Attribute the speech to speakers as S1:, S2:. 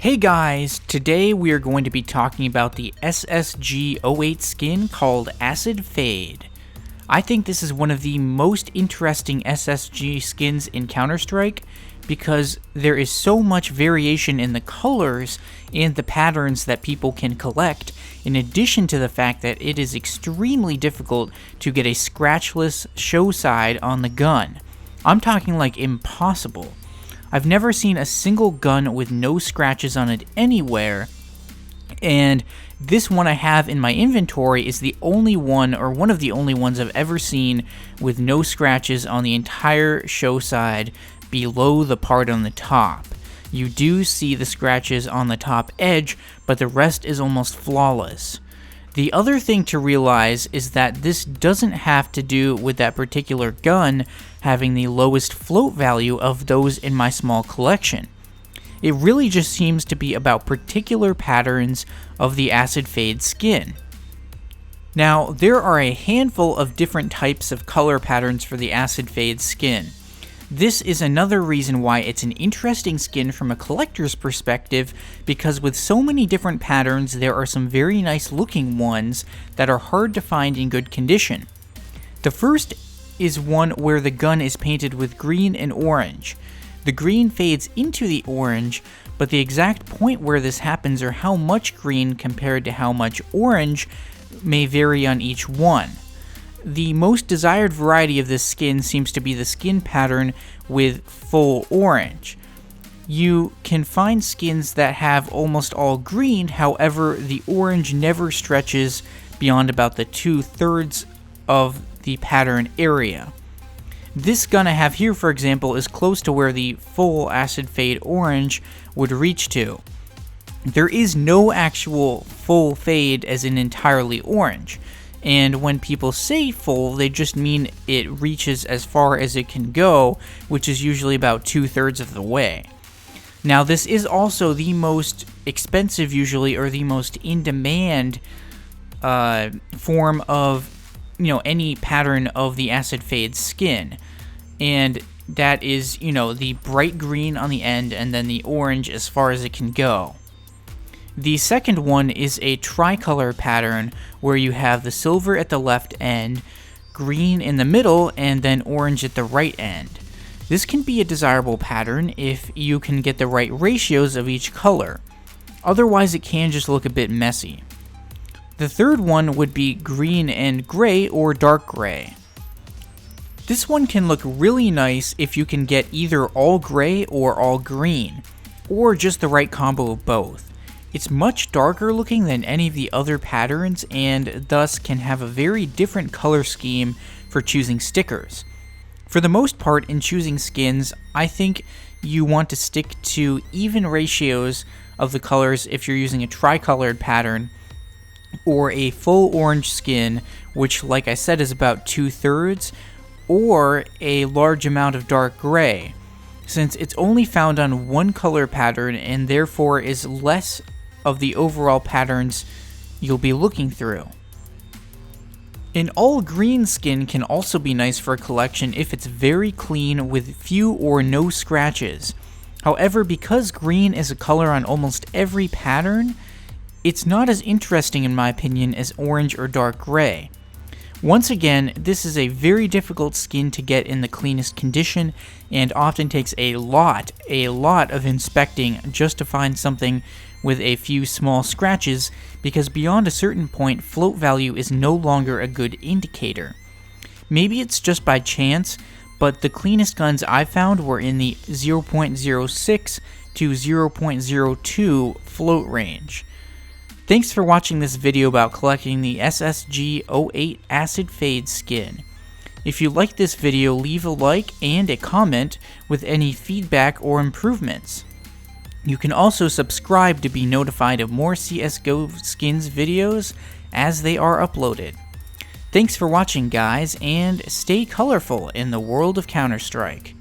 S1: Hey guys, today we are going to be talking about the SSG 08 skin called Acid Fade. I think this is one of the most interesting SSG skins in Counter-Strike because there is so much variation in the colors and the patterns that people can collect, in addition to the fact that it is extremely difficult to get a scratchless show side on the gun. I'm talking like impossible. I've never seen a single gun with no scratches on it anywhere, and this one I have in my inventory is the only one, or one of the only ones I've ever seen with no scratches on the entire show side below the part on the top. You do see the scratches on the top edge, but the rest is almost flawless. The other thing to realize is that this doesn't have to do with that particular gun having the lowest float value of those in my small collection. It really just seems to be about particular patterns of the Acid Fade skin. Now, there are a handful of different types of color patterns for the Acid Fade skin. This is another reason why it's an interesting skin from a collector's perspective, because with so many different patterns, there are some very nice looking ones that are hard to find in good condition. The first is one where the gun is painted with green and orange. The green fades into the orange, but the exact point where this happens or how much green compared to how much orange may vary on each one. The most desired variety of this skin seems to be the skin pattern with full orange. You can find skins that have almost all green, however, the orange never stretches beyond about the 2/3 of the pattern area. This gun I have here, for example, is close to where the full Acid Fade orange would reach to. There is no actual full fade as in entirely orange. And when people say full, they just mean it reaches as far as it can go, which is usually about 2/3 of the way. Now, this is also the most expensive usually, or the most in-demand form of, any pattern of the Acid Fade skin. And that is, the bright green on the end and then the orange as far as it can go. The second one is a tricolor pattern where you have the silver at the left end, green in the middle, and then orange at the right end. This can be a desirable pattern if you can get the right ratios of each color. Otherwise, it can just look a bit messy. The third one would be green and gray or dark gray. This one can look really nice if you can get either all gray or all green, or just the right combo of both. It's much darker looking than any of the other patterns and thus can have a very different color scheme for choosing stickers. For the most part, in choosing skins, I think you want to stick to even ratios of the colors if you're using a tricolored pattern or a full orange skin, which, like I said, is about 2/3, or a large amount of dark gray, since it's only found on one color pattern and therefore is less of the overall patterns you'll be looking through. An all green skin can also be nice for a collection if it's very clean with few or no scratches. However, because green is a color on almost every pattern, it's not as interesting in my opinion as orange or dark gray. Once again, this is a very difficult skin to get in the cleanest condition and often takes a lot of inspecting just to find something with a few small scratches, because beyond a certain point, float value is no longer a good indicator. Maybe it's just by chance, but the cleanest guns I found were in the 0.06 to 0.02 float range. Thanks for watching this video about collecting the SSG 08 Acid Fade skin. If you liked this video, leave a like and a comment with any feedback or improvements. You can also subscribe to be notified of more CSGO Skins videos as they are uploaded. Thanks for watching, guys, and stay colorful in the world of Counter-Strike.